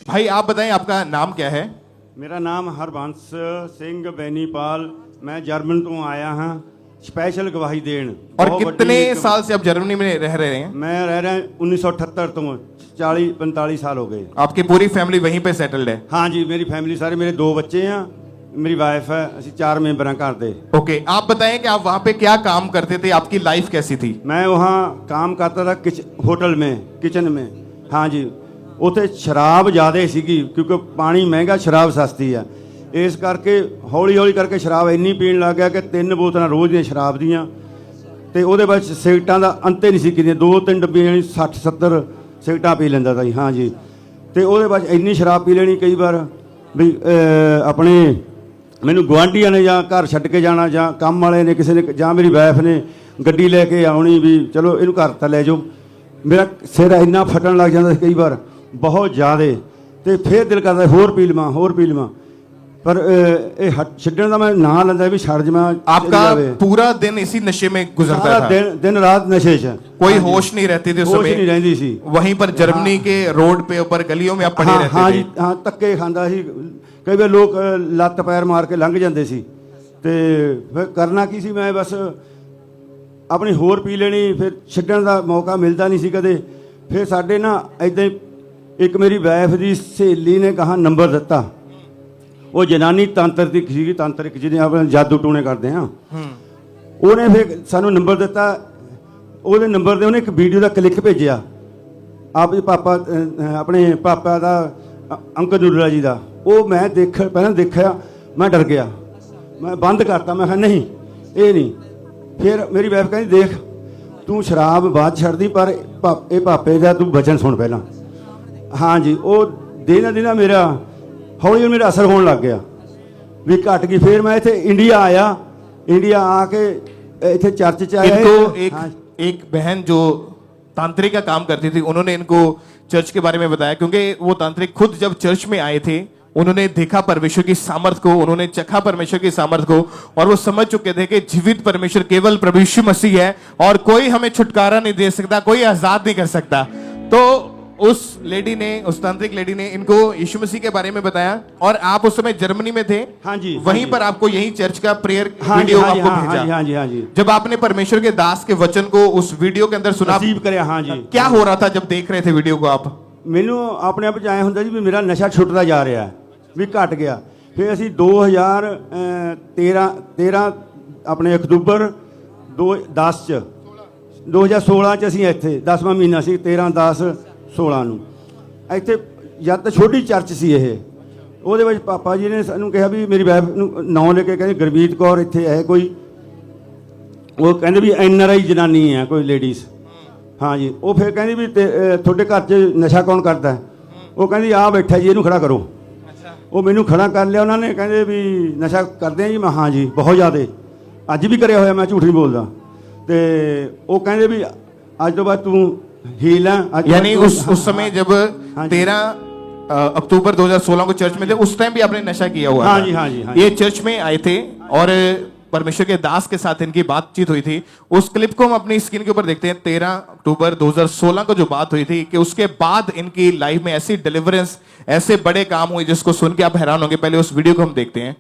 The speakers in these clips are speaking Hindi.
भाई आप बताएं आपका नाम क्या है? मेरा नाम हरबंस सिंह बैनीपाल, मैं जर्मन तो आया हाँ स्पेशल गवाही देन। और कितने साल से आप जर्मनी में रह रहे हैं? मैं रह रहा 1978 तो 40-45 साल हो गए। आपकी पूरी फैमिली वहीं पे सेटल्ड है? हाँ जी, मेरी फैमिली सारे, मेरे 2 बच्चे हैं, मेरी वाइफ है, ਅਸੀਂ 4 मेंबर हैं घर दे। ओके, आप बताएं कि आप वहाँ पे क्या काम करते थे, आपकी लाइफ कैसी थी? मैं वहाँ काम करता था होटल में, किचन में। हाँ जी, ਉੱਥੇ शराब ज़्यादा ਸੀਗੀ क्योंकि पानी महंगा, शराब सस्ती है, इस करके हौली हौली करके शराब ਇੰਨੀ ਪੀਣ ਲੱਗ ਗਿਆ ਕਿ 3 ਬੋਤਲਾਂ ਰੋਜ਼ ਦੀਆਂ ਸ਼ਰਾਬ ਦੀਆਂ, ਤੇ ਉਹਦੇ ਬਾਅਦ ਸਿਗਰਟਾਂ ਦਾ ਅੰਤ ਹੀ ਨਹੀਂ ਸੀ ਕਿੰਨੀਆਂ, 2-3 ਡੱਬੀਆਂ ਯਾਨੀ 60-70 ਸਿਗਰਟਾਂ ਪੀ ਲੈਂਦਾ ਸੀ। ਹਾਂ ਜੀ, ਤੇ ਉਹਦੇ ਬਾਅਦ ਇੰਨੀ ਸ਼ਰਾਬ ਪੀ ਲੈਣੀ ਕਈ ਵਾਰ ਵੀ ਆਪਣੇ ਮੈਨੂੰ ਗੁਆਂਢੀਆਂ ਨੇ ਜਾਂ ਘਰ ਛੱਡ ਕੇ ਜਾਣਾ, ਜਾਂ ਕੰਮ ਵਾਲੇ ਨੇ ਕਿਸੇ ਨੇ, ਜਾਂ ਮੇਰੀ ਵਾਈਫ ਨੇ ਗੱਡੀ ਲੈ ਕੇ ਆਉਣੀ ਵੀ ਚਲੋ ਇਹਨੂੰ ਘਰ ਤਾਂ ਲੈ ਜਾਓ। ਮੇਰਾ ਸਿਰ ਇੰਨਾ ਫਟਣ ਲੱਗ ਜਾਂਦਾ ਸੀ ਕਈ ਵਾਰ ਬਹੁਤ ਜ਼ਿਆਦਾ, ਤੇ ਫਿਰ ਦਿਲ ਕਰਦਾ ਹੋਰ ਪੀ ਲਵਾਂ, ਹੋਰ ਪੀ ਲਵਾਂ, पर ये छड्डण दा मैं नां लैंदा भी छड़ जावां। आपका पूरा दिन इसी नशे में गुजरता था? दिन रात नशे च, कोई होश नहीं रहती थी उस समय? नहीं रहती सी। वहीं पर जर्मनी के रोड पे ऊपर गलियों में आप पड़े रहते थे? हाँ जी, हाँ, धक्के खांदा सी, कई बार लोग लत्त पैर मार के लंघ जांदे सी, ते फिर करना की सी, मैं बस अपनी होर पी लेनी, फिर छड्डण दा मौका मिलदा नहीं सी कदे। फिर साडे ना इदां एक मेरी वाइफ दी सहेली ने कहा नंबर दिता, वो जनानी तांत्रिक सी, तांत्रिक जिन्हें आप जादू टूने करते हैं, उन्हें फिर सानू नंबर दिता। वो नंबर दे उन्हें एक वीडियो का क्लिक भेजा, आप पापा अपने पापा का अंकल नूरा जी का। वो मैं पहले देखा, मैं डर गया, मैं बंद करता, मैं कहा नहीं ये नहीं। फिर मेरी वाइफ कहती देख तू शराब बाद छड़ दी, पर ये पापे का तू वचन सुन पहला। हाँ जी, वो दिन दिन मेरा हौली मेरा असर होने लग गया भी घट गई। फिर मैं इत्थे इंडिया आया, इंडिया आके इत्थे चर्च च आया। एक बहन जो तांत्रिक का काम करती थी, उन्होंने इनको चर्च के बारे में बताया, क्योंकि वो तांत्रिक खुद जब चर्च में आए थे उन्होंने देखा परमेश्वर की सामर्थ को, उन्होंने चखा परमेश्वर की सामर्थ को, और वो समझ चुके थे कि जीवित परमेश्वर केवल प्रभु यीशु मसीह है और कोई हमें छुटकारा नहीं दे सकता, कोई आजाद नहीं कर सकता। तो उस लेडी ने, उस तांत्रिक लेडी ने इनको यीशु मसीह के बारे में बताया। और आप उस समय जर्मनी में थे? हाँ जी, वहीं पर आपको यही चर्च का प्रेयर वीडियो आपको भेजा? हाँ जी, हाँ जी। जब आपने परमेश्वर के दास के वचन को उस वीडियो के अंदर सुना, रिसीव करया, हाँ जी, क्या हो रहा था जब देख रहे थे वीडियो को आप? मैनू अपने आप आया होंदा जी भी मेरा नशा छुटता जा रहा है, भी घट गया। फिर असी 2013 अपने अक्तूबर 2016 च असी इत्थे 10वां महीना सी, 13/10/16 ਨੂੰ ਇੱਥੇ ਜਦ ਤਾਂ ਛੋਟੀ ਚਰਚ ਸੀ ਇਹ। ਉਹਦੇ ਵਿੱਚ ਪਾਪਾ ਜੀ ਨੇ ਸਾਨੂੰ ਕਿਹਾ ਵੀ ਮੇਰੀ ਵਾਈਫ ਨੂੰ ਨਾਂ ਲੈ ਕੇ ਕਹਿੰਦੇ ਗੁਰਮੀਤ ਕੌਰ ਇੱਥੇ ਹੈ ਕੋਈ, ਉਹ ਕਹਿੰਦੇ ਵੀ NRI ਜਨਾਨੀ ਹੈ ਕੋਈ ਲੇਡੀਜ਼। ਹਾਂ ਜੀ, ਉਹ ਫਿਰ ਕਹਿੰਦੀ ਵੀ ਤੁਹਾਡੇ ਘਰ 'ਚ ਨਸ਼ਾ ਕੌਣ ਕਰਦਾ? ਉਹ ਕਹਿੰਦੀ ਆ ਬੈਠਾ ਜੀ, ਇਹਨੂੰ ਖੜਾ ਕਰੋ। ਉਹ ਮੈਨੂੰ ਖੜਾ ਕਰ ਲਿਆ ਉਹਨਾਂ ਨੇ, ਕਹਿੰਦੇ ਵੀ ਨਸ਼ਾ ਕਰਦੇ ਆ ਜੀ? ਮੈਂ ਹਾਂ ਜੀ ਬਹੁਤ ਜ਼ਿਆਦਾ, ਅੱਜ ਵੀ ਕਰਿਆ ਹੋਇਆ, ਮੈਂ ਝੂਠ ਨਹੀਂ ਬੋਲਦਾ। ਤੇ ਉਹ ਕਹਿੰਦੇ ਵੀ ਅੱਜ ਤੋਂ ਬਾਅਦ ਤੂੰ हील है। यानी उस समय जब 13 अक्टूबर 2016 को चर्च में थे, उस टाइम भी आपने नशा किया हुआ? हाँ जी, हाँ जी, हाँ जी। ये चर्च में आए थे और परमेश्वर के दास के साथ इनकी बातचीत हुई थी। उस क्लिप को हम अपनी स्क्रीन के ऊपर देखते हैं। 13 अक्टूबर 2016 को जो बात हुई थी कि उसके बाद इनकी लाइफ में ऐसी डिलीवरेंस, ऐसे बड़े काम हुए जिसको सुन के आप हैरान होंगे। पहले उस वीडियो को हम देखते हैं।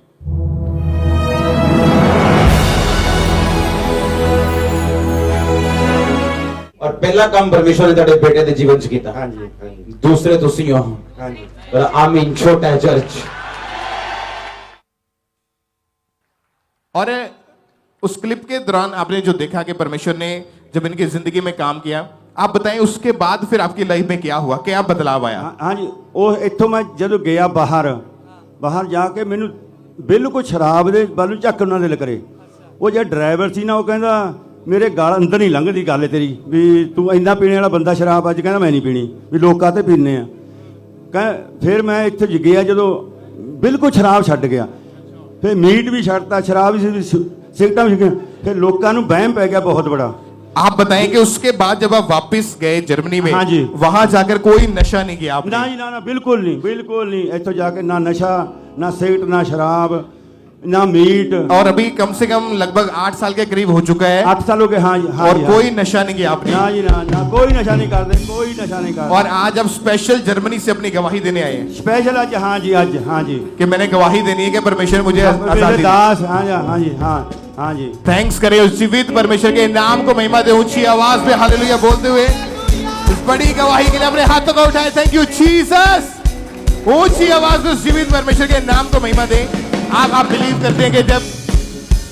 और पहला काम परमेश्वर ने तेरे बेटे के जीवन च कीता। हाँ जी, हाँ जी। दूसरे तुसी हो। हाँ जी। और आमीन। छोटा है चर्च। और उस क्लिप के दौरान आपने जो देखा कि परमेश्वर ने जब इनकी जिंदगी में काम किया, आप बताएं उसके बाद फिर आपकी लाइफ में क्या हुआ, क्या बदलाव आया? हाँ जी, वो इत्थों मैं जब गया बाहर जाके मैनू बिल्कुल शराब दे वालों झक्क उन्हां दे दिल करे। वो जो ड्राइवर सी ना, वो कहंदा मेरे गाल अंदर नहीं लंघदी गल तेरी भी तू इन्ना पीने वाला बंदा शराब अज कहना मैं नहीं पीनी, भी लोग काहते पीने आ। फिर मैं इत्थे गया जो बिल्कुल शराब छड्ड गया, फिर मीट भी छड्डता, शराब भी, सिगरटां भी। फिर लोगों नूं वहम पै गया बहुत बड़ा। आप बताएं कि उसके बाद जब आप वापस गए जर्मनी में, हाँ जी, वहां जाकर कोई नशा नहीं किया आपने? ना जी, ना, बिल्कुल नहीं, बिल्कुल नहीं। इत्थों जाके ना नशा, ना सिगरट, ना शराब, ना मीट। और अभी कम से कम लगभग 8 साल के करीब हो चुका है 8 साल हो गए। हाँ जी, हाँ और जी, हाँ। कोई नशा नहीं किया आपने। ना जी ना ना, कोई नशा नहीं करते, कोई नशा नहीं करते। और आज आप स्पेशल जर्मनी से अपनी गवाही देने आए हैं स्पेशल आज, हाँ जी, आज, हाँ जी। कि मैंने गवाही देनी है कि परमेश्वर मुझे आजादी दे। दास, हाँ जी, हाँ जी, हाँ, हाँ जी। थैंक्स करें उस जीवित परमेश्वर के नाम को महिमा दे, ऊंची आवाज में हालेलुया बोलते हुए इस बड़ी गवाही के लिए अपने हाथों को उठाए। Thank you Jesus. ऊंची आवाज में उस जीवित परमेश्वर के नाम को महिमा दें। आप बिलीव करते हैं कि जब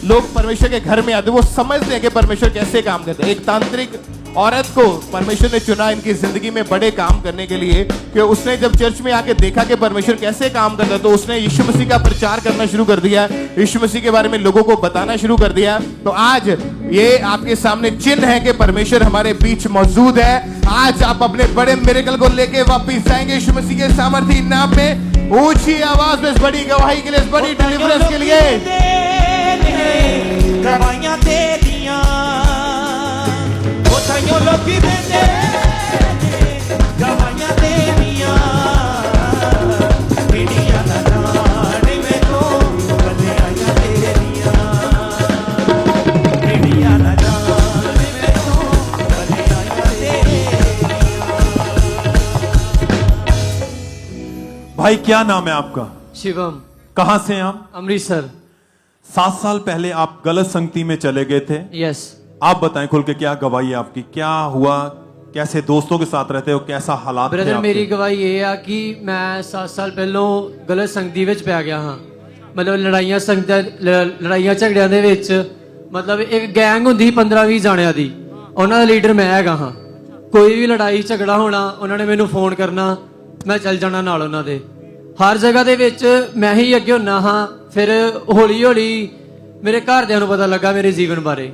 लोग परमेश्वर के घर में आते वो समझते हैं कि परमेश्वर कैसे काम करते हैं। एक तांत्रिक औरत को परमेश्वर ने चुना इनकी जिंदगी में बड़े काम करने के लिए, कि उसने जब चर्च में आके देखा कि परमेश्वर कैसे काम करता है तो उसने यीशु मसीह का प्रचार करना शुरू कर दिया, यीशु मसीह के बारे में लोगों को बताना शुरू कर दिया। तो आज ये आपके सामने चिन्ह है कि परमेश्वर हमारे बीच मौजूद है। आज आप अपने बड़े मिरेकल को लेके वापिस जाएंगे यीशु मसीह के सामर्थी नाम में। ऊंची आवाज में इस बड़ी गवाही के लिए, इस बड़ी डिलीवरेंस के लिए गवाहियां दे दिया, वो लोग भी देते गवाहियां दे दिया, पीढ़ियां ना जाने में तो गवाहियां दे दिया, पीढ़ियां ना जाने में तो गवाहियां दे दिया। भाई क्या नाम है आपका? शिवम, कहां से हैं आप? अमृतसर। 7 साल पहले आप गलत संगति में चले गए थे। यस। आप बताएं खुल के, क्या गवाही है आपकी, क्या हुआ, कैसे दोस्तों के साथ रहते हो, कैसा हालात थे ब्रदर आपके? मेरी गवाही ये है कि मैं 7 साल ਪਹਿਲੋਂ ਗਲਤ ਸੰਗਤੀ ਵਿੱਚ ਪੈ ਗਿਆ ਹਾਂ। ਮਤਲਬ ਲੜਾਈਆਂ ਝਗੜਿਆਂ ਦੇ ਵਿੱਚ ਮਤਲਬ ਇੱਕ ਗੈਂਗ ਹੁੰਦੀ 15-20 ਜਾਣਿਆਂ ਦੀ, ਉਹਨਾਂ ਦਾ ਲੀਡਰ ਮੈਂ ਹੈਗਾ ਹਾਂ। ਕੋਈ ਵੀ ਲੜਾਈ ਝਗੜਾ ਹੋਣਾ ਉਹਨਾਂ ਨੇ ਮੈਨੂੰ ਫੋਨ ਕਰਨਾ, ਮੈਂ ਚੱਲ ਜਾਣਾ ਨਾਲ ਉਹਨਾਂ ਦੇ। ਹਰ ਜਗ੍ਹਾ ਦੇ ਵਿੱਚ ਮੈਂ ਹੀ ਅੱਗੇ ਹੁੰਨਾ ਹਾਂ। ਫਿਰ ਹੌਲੀ ਹੌਲੀ ਮੇਰੇ ਘਰਦਿਆਂ ਨੂੰ ਪਤਾ ਲੱਗਾ ਮੇਰੇ ਜੀਵਨ ਬਾਰੇ,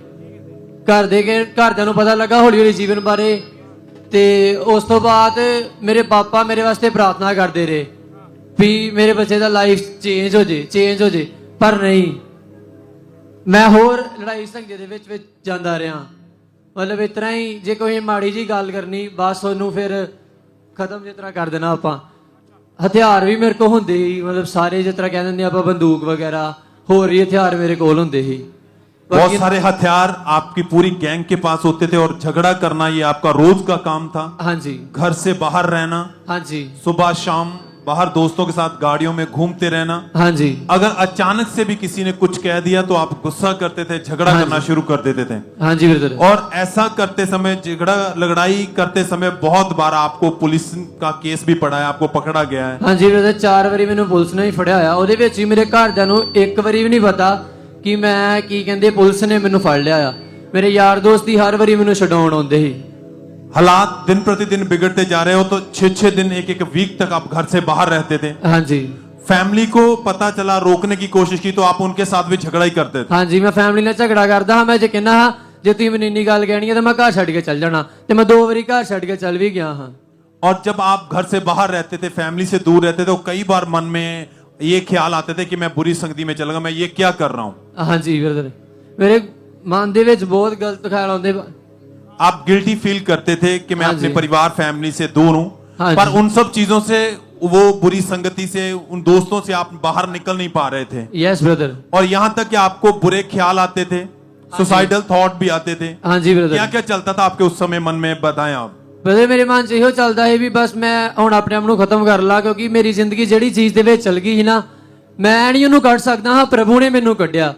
ਘਰਦਿਆਂ ਨੂੰ ਪਤਾ ਲੱਗਾ ਹੌਲੀ ਹੌਲੀ ਜੀਵਨ ਬਾਰੇ। ਤੇ ਉਸ ਤੋਂ ਬਾਅਦ ਮੇਰੇ ਪਾਪਾ ਮੇਰੇ ਵਾਸਤੇ ਪ੍ਰਾਰਥਨਾ ਕਰਦੇ ਰਹੇ ਵੀ ਮੇਰੇ ਬੱਚੇ ਦਾ ਲਾਈਫ ਚੇਂਜ ਹੋ ਜੇ, ਪਰ ਨਹੀਂ, ਮੈਂ ਹੋਰ ਲੜਾਈ ਝਗੜੇ ਦੇ ਵਿੱਚ ਜਾਂਦਾ ਰਿਹਾ। ਮਤਲਬ ਇਸ ਤਰ੍ਹਾਂ ਹੀ ਜੇ ਕੋਈ ਮਾੜੀ ਜੀ ਗੱਲ ਕਰਨੀ ਬਸ ਉਹਨੂੰ ਫਿਰ ਖਤਮ ਜਿਸ ਤਰ੍ਹਾਂ ਕਰ ਦੇਣਾ ਆਪਾਂ। ਹਥਿਆਰ ਵੀ ਮੇਰੇ ਕੋਲ ਹੁੰਦੇ ਸੀ, ਮਤਲਬ ਸਾਰੇ ਜਿਸ ਤਰ੍ਹਾਂ ਕਹਿ ਦਿੰਦੇ ਆਪਾਂ ਬੰਦੂਕ ਵਗੈਰਾ, ਹੋਰ ਵੀ ਹਥਿਆਰ ਮੇਰੇ ਕੋਲ ਹੁੰਦੇ ਸੀ। बहुत सारे हथियार आपकी पूरी गैंग के पास होते थे और झगड़ा करना ये आपका रोज का काम था। हाँ जी, घर से बाहर रहना, हाँ जी, सुबह शाम बाहर दोस्तों के साथ गाड़ियों में घूमते रहना। हाँ जी। अगर अचानक से भी किसी ने कुछ कह दिया तो आप गुस्सा करते थे, झगड़ा हाँ करना जी। शुरू कर देते थे। हाँ जी ब्रदर। और ऐसा करते समय, लड़ाई करते समय बहुत बार आपको पुलिस का केस भी पड़ा है, आपको पकड़ा गया है। हाँ जी ब्रदर, 4 ਵਾਰੀ ਮੈਨੂੰ ਪੁਲਿਸ ਨੇ ਹੀ ਫੜਿਆ ਹੋਇਆ। ਉਹਦੇ ਵਿੱਚ ਹੀ ਮੇਰੇ ਘਰਦਿਆਂ ਨੂੰ ਇੱਕ ਵਾਰੀ ਵੀ ਨਹੀਂ ਪਤਾ ਕਿ ਮੈਂ ਕੀ ਕਹਿੰਦੇ ਪੁਲਿਸ ਨੇ ਮੈਨੂੰ ਫੜ ਲਿਆ ਆ। ਮੇਰੇ ਯਾਰ ਦੋਸਤ ਹੀ ਹਰ ਵਾਰੀ ਮੈਨੂੰ ਛਡਾਉਣ ਆਉਂਦੇ ਸੀ। हालात दिन प्रतिदिन बिगड़ते जा रहे हो तो 6-6 दिन, एक वीक तक आप घर से बाहर रहते थे। हाँ जी, फैमिली को पता चला, रोकने की कोशिश की तो आप उनके साथ भी झगड़ा ही करते थे। हाँ जी, मैं फैमिली ਨਾਲ ਝਗੜਾ ਕਰਦਾ ਹਾਂ। ਮੈਂ ਜੇ ਕਹਿੰਦਾ ਹਾਂ ਜੇ ਤੁਸੀਂ ਮੈਨੂੰ ਇੰਨੀ ਗੱਲ ਕਹਿਣੀ ਹੈ ਤਾਂ ਮੈਂ ਘਰ ਛੱਡ ਕੇ ਚੱਲ ਜਾਣਾ, ਤੇ ਮੈਂ 2 ਵਾਰੀ ਘਰ ਛੱਡ ਕੇ ਚੱਲ ਵੀ ਗਿਆ ਹਾਂ। और जब आप घर से बाहर रहते थे, फैमिली से दूर रहते थे, तो कई बार मन में ये ख्याल आते थे कि मैं बुरी संगति में चला गया, मैं ये क्या कर रहा हूँ। हाँ जी ब्रदर, ਮੇਰੇ ਮਨ ਦੇ ਵਿੱਚ ਬਹੁਤ ਗਲਤ ਖਿਆਲ ਆਉਂਦੇ। आप गिल्टी फील करते थे कि मैं हाँ अपने जी। परिवार फैमिली से दूर हूँ। हाँ पर जी। उन सब चीजों से, वो बुरी संगति से, उन दोस्तों से आप बाहर निकल नहीं पा रहे थे। Yes brother. और यहाँ तक कि आपको बुरे ख्याल आते थे, सुसाइडल थॉट भी आते थे। हाँ जी ब्रदर। क्या क्या चलता था आपके उस समय मन में, बताएं आप। ਬ੍ਰਦਰ ਮੇਰੇ ਮਨ 'ਚ ਇਹੋ ਚੱਲਦਾ ਹੈ ਵੀ ਬਸ ਮੈਂ ਹੁਣ ਆਪਣੇ ਆਪ ਨੂੰ ਖਤਮ ਕਰ ਲਾ, ਕਿਉਂਕਿ ਮੇਰੀ ਜ਼ਿੰਦਗੀ ਜਿਹੜੀ ਚੀਜ਼ ਦੇ ਵਿੱਚ ਚਲ ਗਈ ਸੀ ਨਾ, ਮੈਂ ਨਹੀਂ ਉਹਨੂੰ ਕੱਢ ਸਕਦਾ ਹਾਂ, ਪ੍ਰਭੂ ਨੇ ਮੈਨੂੰ ਕੱਢਿਆ।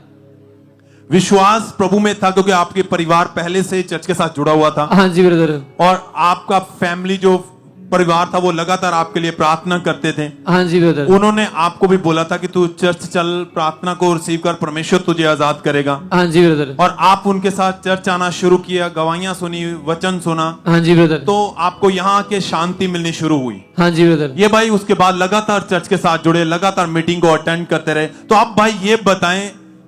विश्वास प्रभु में था क्योंकि आपके परिवार पहले से चर्च के साथ जुड़ा हुआ था। हाँ जी ब्रदर। और आपका फैमिली जो परिवार था वो लगातार आपके लिए प्रार्थना करते थे। हाँ जी ब्रदर। उन्होंने आपको भी बोला था कि तू चर्च चल, प्रार्थना को रिसीव कर, परमेश्वर तुझे आजाद करेगा। हाँ जी ब्रदर। और आप उनके साथ चर्च आना शुरू किया, गवाहियां सुनी, वचन सुना, हाँ जी ब्रदर। तो आपको यहाँ के शांति मिलनी शुरू हुई। हाँ जी ब्रदर। ये भाई उसके बाद लगातार चर्च के साथ जुड़े, लगातार मीटिंग को अटेंड करते रहे। तो आप भाई ये बताएं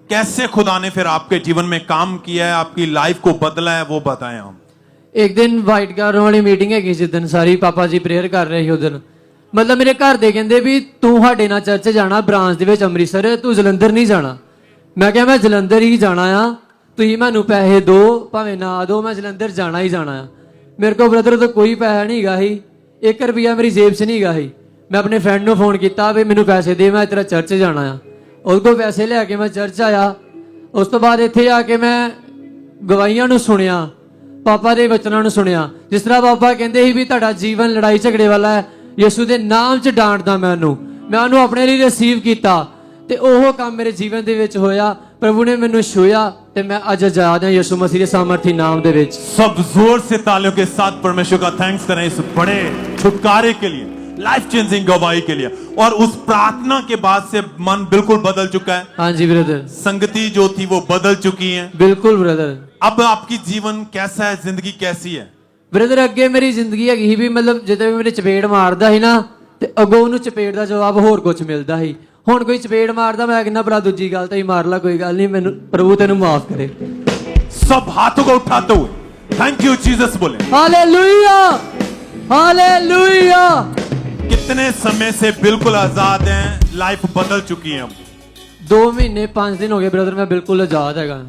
कैसे खुदा ने फिर आपके जीवन में काम किया है, आपकी लाइफ को बदला है, वो बताएं हम। एक दिन वाइट कार वाली मीटिंग है, जिस दिन सारी पापा जी प्रेयर कर रहे उस दिन, मतलब मेरे घर दे कहंदे भी तू साडे नाल चर्च जाना ब्रांच दे विच अमृतसर, तू जलंधर नहीं जाना। मैं क्या मैं जलंधर ही जाना आ, तुसीं मैनूं पैसे दो भावें ना दो, मैं जलंधर जाना ही जाना आ। मेरे को ब्रदर तो कोई पैसा नहीं गा ही, 1 रुपया मेरी जेब च नहीं गा ही। मैं अपने फ्रेंड नूं फोन किया भी मैनूं पैसे दे, मैं तेरा चर्च जाना आ। ਉਹਦੇ ਕੋਲ ਪੈਸੇ ਲੈ ਕੇ ਮੈਂ ਚਰਚ ਆਇਆ। ਉਸ ਤੋਂ ਬਾਅਦ ਇੱਥੇ ਆ ਕੇ ਮੈਂ ਗਵਾਹੀਆਂ ਨੂੰ ਸੁਣਿਆ, ਪਾਪਾ ਦੇ ਵਚਨਾਂ ਨੂੰ ਸੁਣਿਆ। ਜਿਸ ਤਰ੍ਹਾਂ ਪਾਪਾ ਕਹਿੰਦੇ ਸੀ ਵੀ ਤੁਹਾਡਾ ਜੀਵਨ ਲੜਾਈ ਝਗੜੇ ਵਾਲਾ ਹੈ, ਯਿਸੂ ਦੇ ਨਾਮ 'ਚ ਡਾਂਟਦਾ ਮੈਂ ਉਹਨੂੰ ਆਪਣੇ ਲਈ ਰਿਸੀਵ ਕੀਤਾ ਤੇ ਉਹ ਕੰਮ ਮੇਰੇ ਜੀਵਨ ਦੇ ਵਿੱਚ ਹੋਇਆ। ਪ੍ਰਭੂ ਨੇ ਮੈਨੂੰ ਛੂਇਆ ਤੇ मैं आज आजाद हूं यीशु मसीह के सामर्थी नाम दे विच। सब जोर से तालियों के साथ परमेश्वर का थैंक्स करें इस बड़े छुटकारे के लिए, लाइफ चेंजिंग गवाही के लिए। और उस प्रार्थना के बाद से मन बिल्कुल बदल चुका है। हाँ जी ब्रदर, संगति जो थी वो बदल चुकी है। बिल्कुल ब्रदर। अब आपकी जीवन कैसा है, जिंदगी कैसी है? ब्रदर अगे मेरी जिंदगी हैगी भी मतलब जिद्दां भी मेरे चपेड़ मारदा ही ना ते अगों उहनूं चपेड़ दा जवाब होर कुछ मिलदा ही। हुण कोई चपेड़ मारदा मैं कहना भरा दूजी गल ते ही मार ला, कोई गल नहीं, मैनूं प्रभु तेनूं माफ करे। सब हाथों को उठाते हुए थैंक यू जीसस बोले। Hallelujah hallelujah. कितने समय से बिल्कुल आजाद हैं, लाइफ बदल चुकी है। अब 2 महीने 5 दिन हो गए ब्रदर, मैं बिल्कुल आजाद हैगा।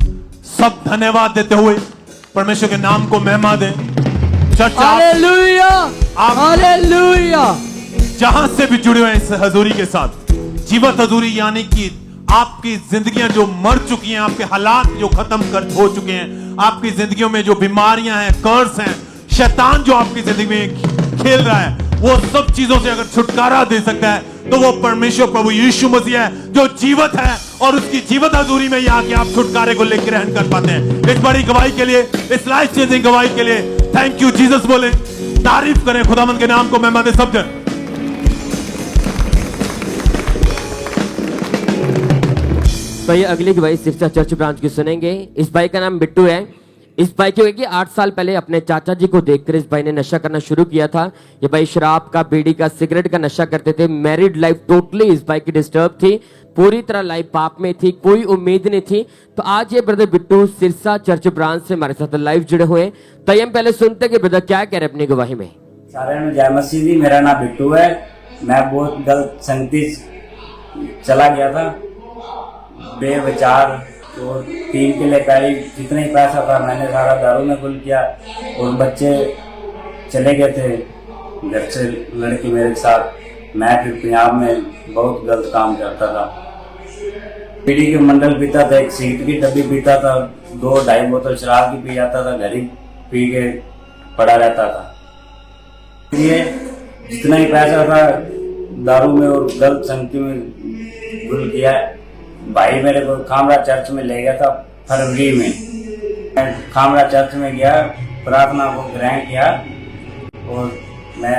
सब धन्यवाद देते हुए परमेश्वर के नाम को महिमा दें। Church hallelujah hallelujah. जहां से भी जुड़े हुए हैं इस हजूरी के साथ, जीवत हजूरी यानी कि आपकी जिंदगियां जो मर चुकी हैं, आपके हालात जो खत्म कर हो चुके हैं, आपकी जिंदगियों में जो बीमारियां हैं, कर्ज हैं, शैतान जो आपकी जिंदगी में खेल रहा है, वो सब चीजों से अगर छुटकारा दे सकता है तो वो परमेश्वर प्रभु यीशु मसीह है जो जीवत है। और उसकी जीवत हजूरी में यहाँ के आप छुटकारे को लेकर ग्रहण कर पाते हैं। इस बड़ी गवाही के लिए, इस लाइफ चेंजिंग गवाही के लिए थैंक यू जीसस बोले, तारीफ करें, खुदावंद के नाम को महिमा दे सब जन। भाई अगली गवाही सिरसा चर्च ब्रांच की सुनेंगे। इस भाई का नाम बिट्टू है। इस भाई की होगी 8 साल पहले अपने चाचा जी को देखकर इस भाई ने नशा करना शुरू किया था। ये भाई शराब का, बीड़ी का, सिगरेट का नशा करते थे। मैरिड लाइफ टोटली इस भाई की डिस्टर्ब थी, पूरी तरह लाइफ पाप में थी, कोई उम्मीद नहीं थी। तो आज ये brother Bittu Sirsa church branch से हमारे साथ लाइव जुड़े हुए हैं। तो हम पहले सुनते कि ब्रदर क्या कह रहे अपनी गवाही में। सारे में जय मसीह जी। मेरा नाम बिट्टू है। मैं बहुत गलत संगति चला गया था, बेविचार, और पीने के लिए पहले जितना ही पैसा था मैंने सारा दारू में गुल किया। और बच्चे चले गए थे घर से, लड़की मेरे साथ। मैं फिर पंजाब में बहुत गलत काम करता था। बीड़ी के मंडल पीता था, एक सिगरेट की डब्बी पीता था, 2-2.5 बोतल शराब की पी जाता था, घर ही पी के पड़ा रहता था। इसलिए जितना ही पैसा था दारू में और गलत संगति में गुल किया। भाई मेरे को खामरा चर्च में ले गया था फरवरी में। मैं खामरा चर्च में गया, प्रार्थना को ग्रहण किया और मैं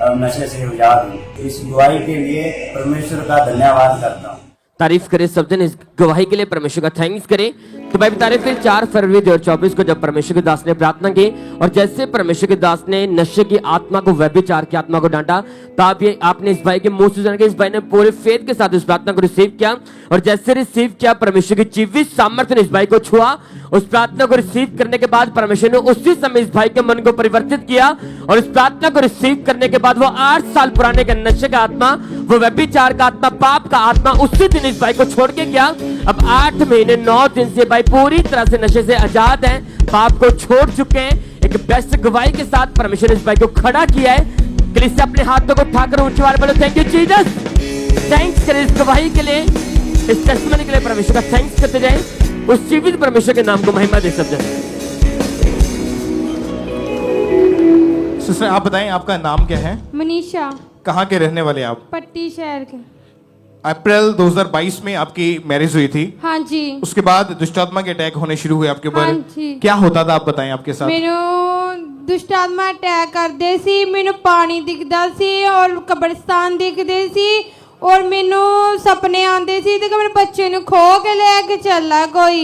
अब नशे से आजाद हूँ। इस गवाही के लिए परमेश्वर का धन्यवाद करता हूँ। तारीफ करें सब जन, इस गवाही के लिए परमेश्वर का थैंक्स करें। तो भाई बता रहे फिर 4 फरवरी 2024 को जब परमेश्वर के दास ने प्रार्थना की और जैसे परमेश्वर के दास ने नशे की आत्मा को, व्यभिचार की आत्मा को डांटा, तो आपने इस भाई के मुंह से जाना कि इस भाई ने पूरे फेथ के साथ इस प्रार्थना को रिसीव किया। और जैसे रिसीव किया, परमेश्वर की जीवित सामर्थ्य ने इस भाई को छुआ। उस प्रार्थना को रिसीव करने के बाद परमेश्वर ने उसी समय इस भाई के मन को परिवर्तित किया। और इस प्रार्थना को रिसीव करने के बाद वो 8 साल पुराने का नशे का आत्मा, वो व्यभिचार का आत्मा, पाप का आत्मा उसी दिन इस भाई को छोड़ के गया। अब 8 महीने 9 दिन से भाई पूरी तरह से नशे से आजाद है, पाप को छोड़ चुके हैं। एक बेस्ट गवाही के साथ परमेश्वर ने इस भाई को खड़ा किया है। कलीसिया अपने हाथों को उठाकर ऊंची आवाज बोलो थैंक यू जीसस। थैंक्स करें इस गवाही के लिए, इस टेस्टिमनी के लिए परमेश्वर का थैंक्स करते जाएं। उस जीवित परमेश्वर के नाम को महिमा दे सब जन। सिस्टर आप बताएं आपका नाम क्या है? मनीषा, कहाँ के रहने वाले आप? पट्टी शहर के। अप्रैल 2022 में आपकी मैरिज हुई थी। हाँ जी। उसके बाद दुष्टात्मा के अटैक होने शुरू हुए आपके ऊपर। हाँ जी। क्या होता था आप बताएं आपके साथ? मैनू दुष्टात्मा अटैक करते सी, मैनू पानी दिखदा सी और कब्रिस्तान दिखदे सी और मैनू सपने आंदे सी ते मेरे बच्चे नू खो के लेके चला कोई।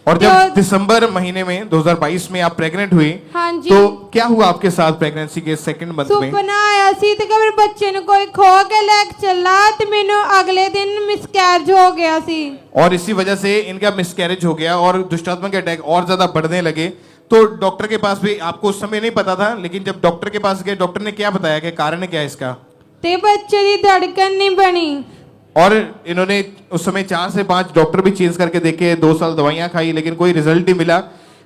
और जब दिसंबर महीने में 2022 में आप प्रेग्नेंट हुई, हाँ जी, तो क्या हुआ आपके साथ प्रेगनेंसी के सेकंड मंथ में? सुपना आया सी ते मेरे बच्चे नू कोई खो के लेके चला ते मैनू अगले दिन मिसकैरेज हो गया सी। और इसी वजह से इनका मिसकैरेज हो गया और दुष्टात्मा के अटैक और ज्यादा बढ़ने लगे। तो डॉक्टर के पास भी आपको उस समय नहीं पता था, लेकिन जब डॉक्टर के पास गए, डॉक्टर ने क्या बताया कि कारण क्या है इसका? ते बच्चे दी धड़कन नहीं बनी। और इन्होंने उस समय 4 से 5 डॉक्टर भी चेंज करके देखे, 2 साल दवाइयां खाई, लेकिन कोई रिजल्ट नहीं मिला।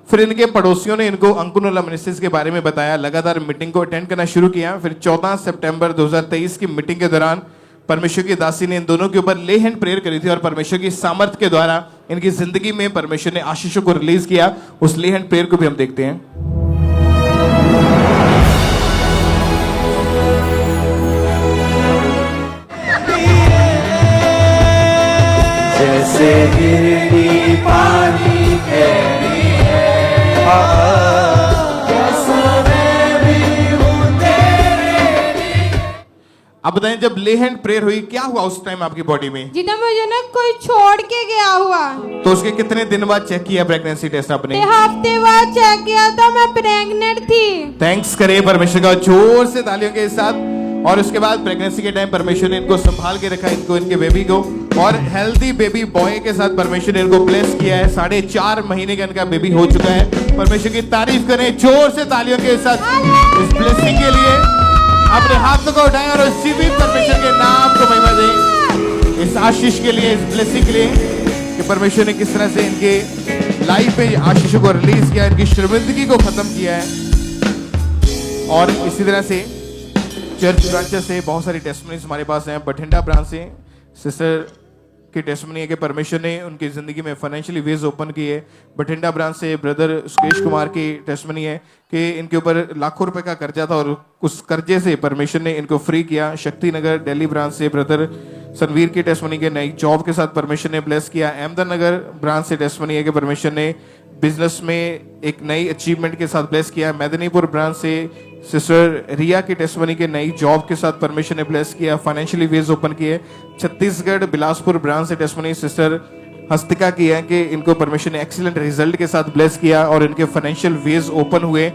फिर इनके पड़ोसियों ने इनको अंकुरला मिनिस्ट्रीज के बारे में बताया, लगातार मीटिंग को अटेंड करना शुरू किया। फिर 14 सितंबर 2023 की मीटिंग के दौरान परमेश्वर की दासी ने इन दोनों के ऊपर ले हैंड प्रेयर करी थी और परमेश्वर की सामर्थ के द्वारा इनकी जिंदगी में परमेश्वर ने आशीषों को रिलीज किया। उस ले हैंड प्रेयर को भी हम देखते हैं। जैसे गिरनी पानी फेरी है, जैसा मैं भी हूँ तेरे। आप बताएं, जब ले हैंड प्रेयर हुई क्या हुआ उस टाइम आपकी बॉडी में? जितना मुझे ना कोई छोड़ के गया हुआ। तो उसके कितने दिन बाद चेक किया प्रेगनेंसी टेस्ट आपने? हफ्ते बाद चेक किया था, मैं प्रेग्नेंट थी। थैंक्स करें परमेश्वर का जोर से तालियों के साथ। और उसके बाद प्रेगनेंसी के टाइम परमेश्वर ने इनको संभाल के रखा, इनको, इनके बेबी को, और हेल्दी बेबी बॉय के साथ परमेश्वर ने इनको ब्लेस किया है। 4.5 महीने का इनका बेबी हो चुका है। परमेश्वर की तारीफ करें जोर से तालियों के साथ इस ब्लेसिंग के लिए। अपने हाथों को उठाएं और उस जीवित परमेश्वर के नाम को महिमा दें, इस आशीष के लिए, इस ब्लेसिंग के लिए कि परमेश्वर ने किस तरह से इनके लाइफ में आशीषों को रिलीज किया, इनकी शर्मिंदगी को खत्म किया है। और इसी तरह से चर्च ब्रांचेस से बहुत सारी टेस्टमनीज हमारे पास हैं। बठिंडा ब्रांच से सिस्टर की टेस्टमनी है कि परमेश्वर ने उनकी जिंदगी में फाइनेंशियली वेज ओपन किए। बठिंडा ब्रांच से ब्रदर सुकेश कुमार की टेस्टमनी है कि इनके ऊपर लाखों रुपए का कर्जा था और उस कर्जे से परमेश्वर ने इनको फ्री किया। शक्ति नगर दिल्ली ब्रांच से ब्रदर सनवीर की टेस्टमनी के नई जॉब के साथ परमेश्वर ने ब्लेस किया। अहमदनगर ब्रांच से टेस्टमनी है कि परमेश्वर ने बिजनेस में एक नई अचीवमेंट के साथ ब्लेस किया। मेदिनीपुर ब्रांच से सिस्टर रिया की टेस्टमनी के नई जॉब के साथ परमेश्वर ने ब्लेस किया, फाइनेंशियली वेज ओपन किए। छत्तीसगढ़ बिलासपुर ब्रांच से टेस्टमनी सिस्टर हस्तिका की है कि इनको परमेश्वर ने एक्सीलेंट रिजल्ट के साथ ब्लेस किया और इनके फाइनेंशियल वेज ओपन हुए।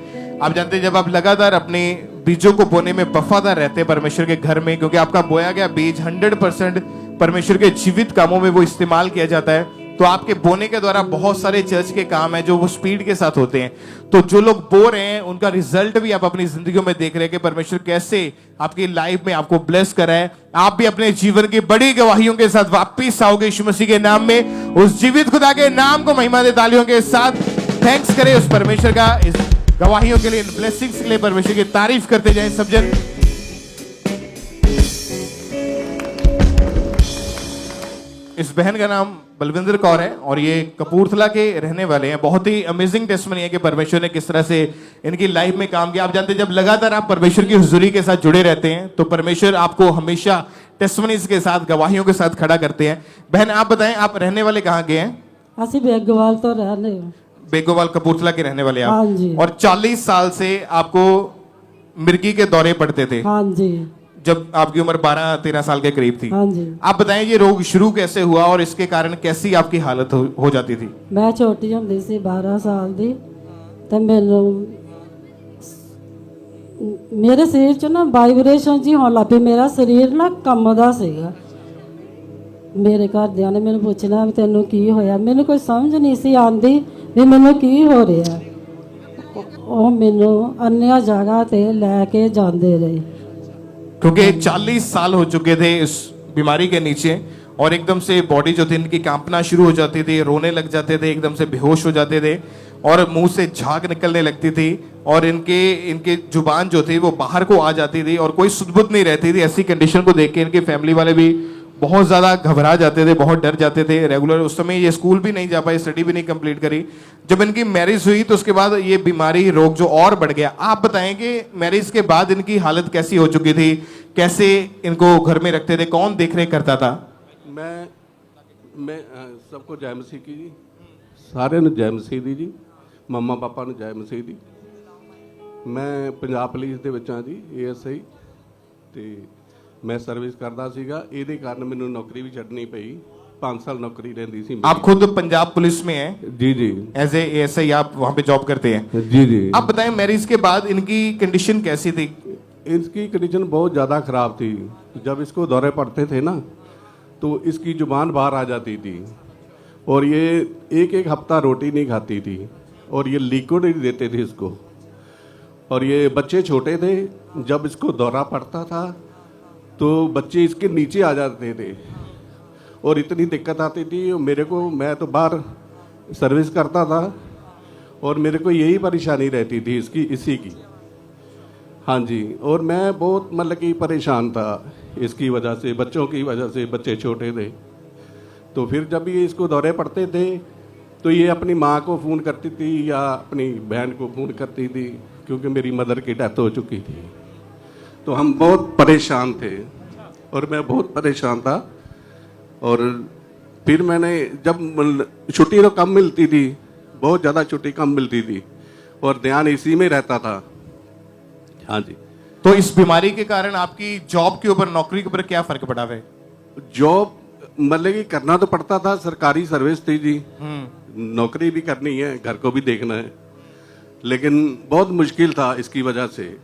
आप जानते हैं जब आप लगातार अपने बीजों को बोने में वफादार रहते हैं परमेश्वर के घर में, क्योंकि आपका बोया गया बीज 100% परमेश्वर के जीवित कामों में वो इस्तेमाल किया जाता है, तो आपके बोने के द्वारा बहुत सारे चर्च के काम है जो वो स्पीड के साथ होते हैं। तो जो लोग बो रहे हैं उनका रिजल्ट भी आप अपनी जिंदगी में देख रहे हैं कि परमेश्वर कैसे आपकी लाइफ में आपको ब्लेस करा है। आप भी अपने जीवन की बड़ी गवाहियों के साथ वापिस आओगे यीशु मसीह के नाम में। उस जीवित खुदा के नाम को महिमा दे तालियों के साथ। थैंक्स करें उस परमेश्वर का इस गवाहियों के लिए, इन ब्लेसिंग्स के लिए। परमेश्वर की तारीफ करते जाएं सब जन। इस बहन का नाम बलविंदर कौर है और ये कपूरथला के रहने वाले हैं। बहुत ही अमेजिंग टेस्टमनी है कि परमेश्वर ने किस तरह से इनकी लाइफ में काम किया। आप जानते हैं जब लगातार आप परमेश्वर की हुजूरी के साथ जुड़े रहते हैं तो परमेश्वर आपको हमेशा टेस्टमनीज के साथ, गवाहियों के साथ खड़ा करते हैं। बहन आप बताएं, आप रहने वाले कहाँ के हैं? ਅਸੀਂ बेगोवाल तो रहने बेगोवाल कपूरथला के रहने वाले हाँ आप, जी। और 40 साल से आपको मिर्गी के दौरे पड़ते थे हाँ जी जब आपकी उम्र 12-13 साल के करीब थी। हाँ जी। आप बताएं ये रोग शुरू कैसे हुआ और इसके कारण कैसी आपकी हालत हो जाती थी? मैं छोटी ਹੁੰਦੀ ਸੀ 12 ਸਾਲ ਦੀ ਤੇ ਮੈਨੂੰ ਮੇਰੇ ਸਰੀਰ 'ਚ ਨਾ ਵਾਈਬ੍ਰੇਸ਼ਨ ਜੀ ਹੋਣ ਲੱਗ ਪਈ। ਮੇਰਾ ਸਰੀਰ ਨਾ ਕੰਮਦਾ ਸੀਗਾ। ਮੇਰੇ ਘਰਦਿਆਂ ਨੇ ਮੈਨੂੰ ਪੁੱਛਣਾ ਵੀ ਤੈਨੂੰ ਕੀ ਹੋਇਆ। ਮੈਨੂੰ ਕੋਈ ਸਮਝ ਨਹੀਂ ਸੀ ਆਉਂਦੀ ਵੀ ਮੈਨੂੰ ਕੀ ਹੋ ਰਿਹਾ। ਉਹ ਮੈਨੂੰ अन्य जगह ਤੇ ਲੈ ਕੇ ਜਾਂਦੇ ਰਹੇ क्योंकि 40 साल हो चुके थे इस बीमारी के नीचे और एकदम से बॉडी जो थी इनकी कांपना शुरू हो जाती थी, रोने लग जाते थे, एकदम से बेहोश हो जाते थे और मुंह से झाग निकलने लगती थी और इनके जुबान जो थी वो बाहर को आ जाती थी और कोई सुध-बुध नहीं रहती थी। ऐसी कंडीशन को देख के इनके फैमिली वाले भी बहुत ज्यादा घबरा जाते थे, बहुत डर जाते थे। रेगुलर उस समय ये स्कूल भी नहीं जा पाए, स्टडी भी नहीं कंप्लीट करी। जब इनकी मैरिज हुई तो उसके बाद ये बीमारी, रोग जो और बढ़ गया। आप बताएं कि मैरिज के बाद इनकी हालत कैसी हो चुकी थी, कैसे इनको घर में रखते थे, कौन देख रेख करता था? मैं सबको जय मसीह की जी, सारे ਨੂੰ ਜੈ ਮਸੀਹ ਦੀ ਜੀ, ਮੰਮਾ ਪਾਪਾ ਨੂੰ ਜੈ ਮਸੀਹ ਦੀ। ਮੈਂ ਪੰਜਾਬ ਪੁਲਿਸ ਦੇ ਵਿੱਚ ਹਾਂ ਜੀ, ASI, ਤੇ ਮੈਂ ਸਰਵਿਸ ਕਰਦਾ ਸੀਗਾ। ਇਹਦੇ ਕਾਰਨ ਮੈਨੂੰ ਨੌਕਰੀ ਵੀ ਛੱਡਣੀ ਪਈ। 5 साल नौकरी रहती थी। आप खुद पंजाब पुलिस में हैं? जी जी, एज ए ASI आप वहाँ पे जॉब करते हैं? जी जी। आप बताएं मैरिज के बाद इनकी कंडीशन कैसी थी? इसकी कंडीशन बहुत ज़्यादा ख़राब थी। जब इसको दौरे पड़ते थे ना तो इसकी ज़ुबान बाहर आ जाती थी और ये एक हफ्ता रोटी नहीं खाती थी और ये लिक्विड नहीं देते थे इसको। और ये बच्चे छोटे थे, जब इसको दौरा पड़ता था तो बच्चे इसके नीचे आ जाते थे और इतनी दिक्कत आती थी। मेरे को, मैं तो बाहर सर्विस करता था और मेरे को यही परेशानी रहती थी इसी की। हाँ जी, और मैं बहुत मतलब कि परेशान था इसकी वजह से, बच्चों की वजह से। बच्चे छोटे थे, तो फिर जब ये इसको दौरे पड़ते थे तो ये अपनी माँ को फ़ोन करती थी या अपनी बहन को फ़ोन करती थी, क्योंकि मेरी मदर की डेथ हो चुकी थी। तो हम बहुत परेशान थे और मैं बहुत परेशान था। और फिर मैंने जब छुट्टी तो कम मिलती थी, बहुत ज़्यादा छुट्टी कम मिलती थी और ध्यान इसी में रहता था। हाँ जी। तो इस बीमारी के कारण आपकी जॉब के ऊपर, नौकरी के ऊपर क्या फर्क पड़ा है? जॉब मतलब कि करना तो पड़ता था, सरकारी सर्विस थी जी, नौकरी भी करनी है, घर को भी देखना है, लेकिन बहुत मुश्किल था इसकी वजह से।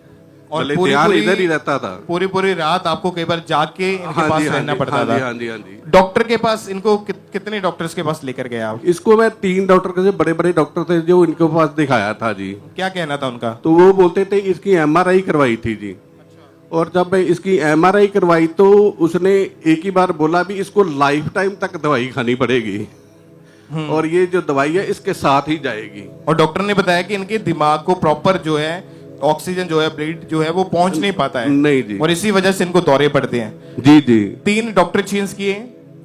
और मतलब ध्यान इधर ही रहता था। पूरी रात आपको कई बार जाग के इनके पास रहना पड़ता था। हाँ जी, हाँ जी। डॉक्टर के पास इनको कितने डॉक्टर्स के पास लेकर गए आप? इसको मैं 3 डॉक्टर से, बड़े बड़े डॉक्टर थे जो इनके पास दिखाया था जी। क्या कहना था उनका? तो वो बोलते थे इसकी MRI करवाई थी जी। और जब मैं इसकी MRI करवाई तो उसने एक ही बार बोला भी इसको लाइफ टाइम तक दवाई खानी पड़ेगी और ये जो दवाई है इसके साथ ही जाएगी। और डॉक्टर ने बताया कि इनके दिमाग को प्रॉपर जो है ऑक्सीजन जो है, ब्लड जो है वो पहुंच नहीं पाता है। नहीं जी। और इसी वजह से इनको दौरे पड़ते हैं। जी जी। 3 डॉक्टर चेंज किए,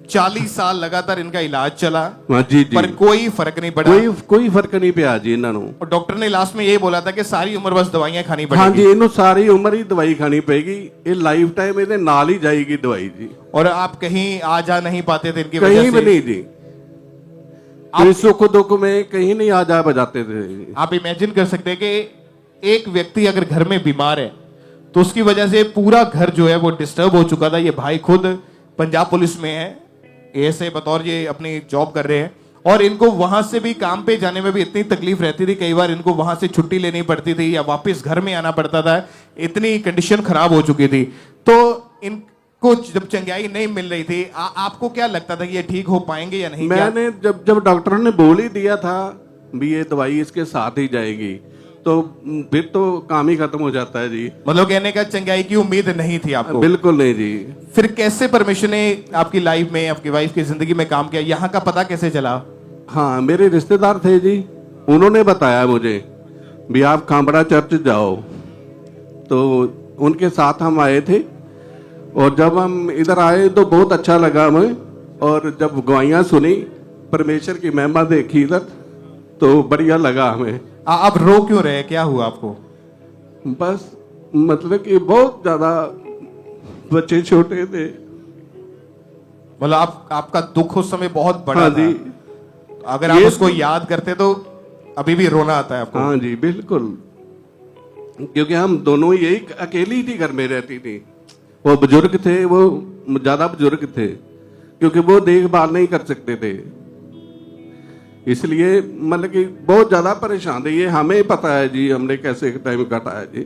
40 साल लगातार इनका इलाज चला। हाँ जी जी। पर कोई फर्क नहीं पड़ा। कोई फर्क नहीं पिया जी इन्होंने। और डॉक्टर ने लास्ट में यही बोला था कि सारी उम्र बस दवाइयां खानी पड़ेगी। हाँ जी, इन्हों सारी उम्र ही दवाई खानी पड़ेगी, ये लाइफ टाइम इन्हें नाल ही जाएगी दवाई जी। और आप कहीं आ जा नहीं पाते थे इनकी वजह कहीं से? भी नहीं जी। आप सुख दुख में कहीं नहीं आ जा बजाते थे। आप इमेजिन कर सकते हैं कि एक व्यक्ति अगर घर में बीमार है तो उसकी वजह से पूरा घर जो है वो डिस्टर्ब हो चुका था। ये भाई खुद पंजाब पुलिस में है, एएसआई बतौर ये अपनी जॉब कर रहे हैं, और इनको वहां से भी काम पे जाने में भी इतनी तकलीफ रहती थी, कई बार इनको वहां से छुट्टी लेनी पड़ती थी या वापस घर में आना पड़ता था, इतनी कंडीशन खराब हो चुकी थी। तो इनको जब चंगाई नहीं मिल रही थी, आपको क्या लगता था कि ये ठीक हो पाएंगे या नहीं? मैंने जब डॉक्टर ने बोल ही दिया था भी ये दवाई इसके साथ ही जाएगी, तो फिर तो काम ही खत्म हो जाता है जी। मतलब कहने का चंगाई की उम्मीद नहीं थी आपको? बिल्कुल नहीं जी। फिर कैसे परमेश्वर ने आपकी लाइफ में, आपकी वाइफ की जिंदगी में काम किया? यहाँ का पता कैसे चला? हाँ, मेरे रिश्तेदार थे जी, उन्होंने बताया मुझे भी आप खांबड़ा चर्च जाओ। तो उनके साथ हम आए थे और जब हम इधर आए तो बहुत अच्छा लगा हमें। और जब गवाइयाँ सुनी, परमेश्वर की महिमा देखी इधर, तो बढ़िया लगा हमें। आप रो क्यों रहे? क्या हुआ आपको? बस मतलब कि बहुत ज्यादा बच्चे छोटे थे। मतलब आपका दुख उस समय बहुत बड़ा हाँ था। जी। अगर आप उसको याद करते तो अभी भी रोना आता है आपको? हाँ जी, बिल्कुल। क्योंकि हम दोनों यही अकेली थी, घर में रहती थी। वो बुजुर्ग थे, वो ज्यादा बुजुर्ग थे, क्योंकि वो देखभाल नहीं कर सकते थे, इसलिए मतलब कि बहुत ज्यादा परेशान थे। ये हमें पता है जी, हमने कैसे टाइम काटा जी।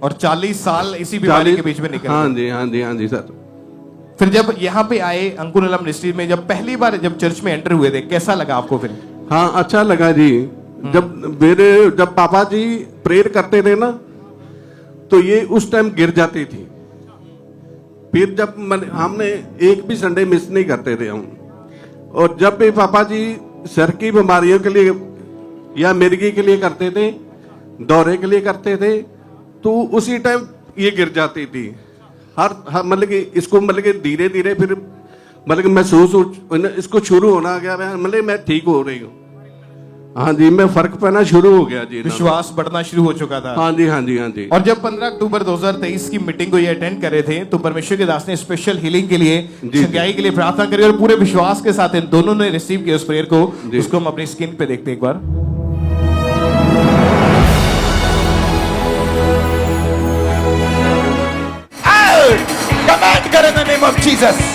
और 40 साल इसी बीमारी के बीच में निकल हाँ जी, हाँ जी, हाँ जी सर। फिर जब यहाँ पे आए अंकुरलम मिनिस्ट्री में, जब पहली बार जब चर्च में एंटर हुए थे, कैसा लगा आपको फिर? हाँ, अच्छा लगा जी। जब पापा जी प्रेयर करते थे ना, तो ये उस टाइम गिर जाती थी। फिर जब हमने एक भी संडे मिस नहीं करते थे हम। और जब भी पापा जी सर की बीमारियों के लिए या मिर्गी के लिए करते थे, दौरे के लिए करते थे, तो उसी टाइम ये गिर जाती थी। हर मतलब कि इसको मतलब कि धीरे धीरे फिर मतलब कि महसूस इसको शुरू होना गया, मतलब मैं ठीक हो रही हूँ। हाँ जी, मैं फर्क पाना शुरू हो गया जी, विश्वास बढ़ना शुरू हो चुका था। हाँ जी, हाँ जी, हाँ जी। और जब 15 अक्टूबर 2023 की मीटिंग को ये अटेंड कर रहे थे, तो परमेश्वर के दास ने स्पेशल हीलिंग के लिए, चंगाई के लिए प्रार्थना करी और पूरे विश्वास के साथ इन दोनों ने रिसीव किया उस प्रेयर को। उसको हम अपनी स्क्रीन पे देखते हैं एक बार। कमांड करो in the name of Jesus.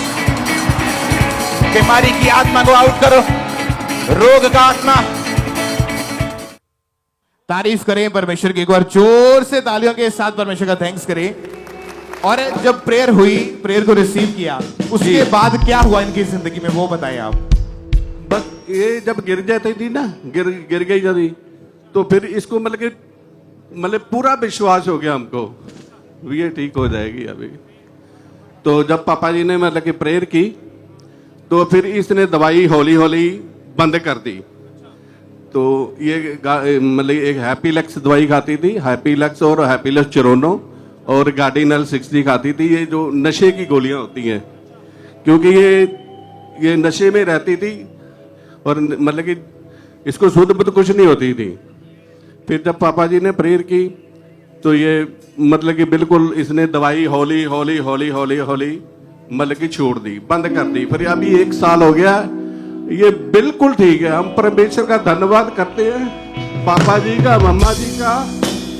बीमारी की आत्मा को आउट करो, रोग का आत्मा। तारीफ करें परमेश्वर की, एक बार जोर से तालियों के साथ परमेश्वर का थैंक्स करें। और जब प्रेयर हुई, प्रेयर को रिसीव किया, उसके बाद क्या हुआ इनकी जिंदगी में, वो बताएं आप। बस ये जब गिर जाती थी ना, गिर गई जल्दी, तो फिर इसको मतलब पूरा विश्वास हो गया हमको, ये ठीक हो जाएगी अभी। तो जब पापा जी ने मतलब कि प्रेयर की, तो फिर इसने दवाई हौली हौली बंद कर दी। तो ये मतलब एक हैप्पीलेक्स दवाई खाती थी, हैप्पीलेक्स और हैप्पीलेक्स चिरोनो, और गार्डिनल 60 खाती थी। ये जो नशे की गोलियां होती हैं, क्योंकि ये नशे में रहती थी और मतलब कि इसको शुद्ध बुद्ध कुछ नहीं होती थी। फिर जब पापा जी ने प्रेयर की तो ये मतलब कि बिल्कुल इसने दवाई हौली हौली हौली हौली हौली मतलब कि छोड़ दी, बंद कर दी। फिर अभी 1 साल हो गया, ये बिल्कुल ठीक है। हम परमेश्वर का धन्यवाद करते हैं, पापा जी का, मम्मा जी का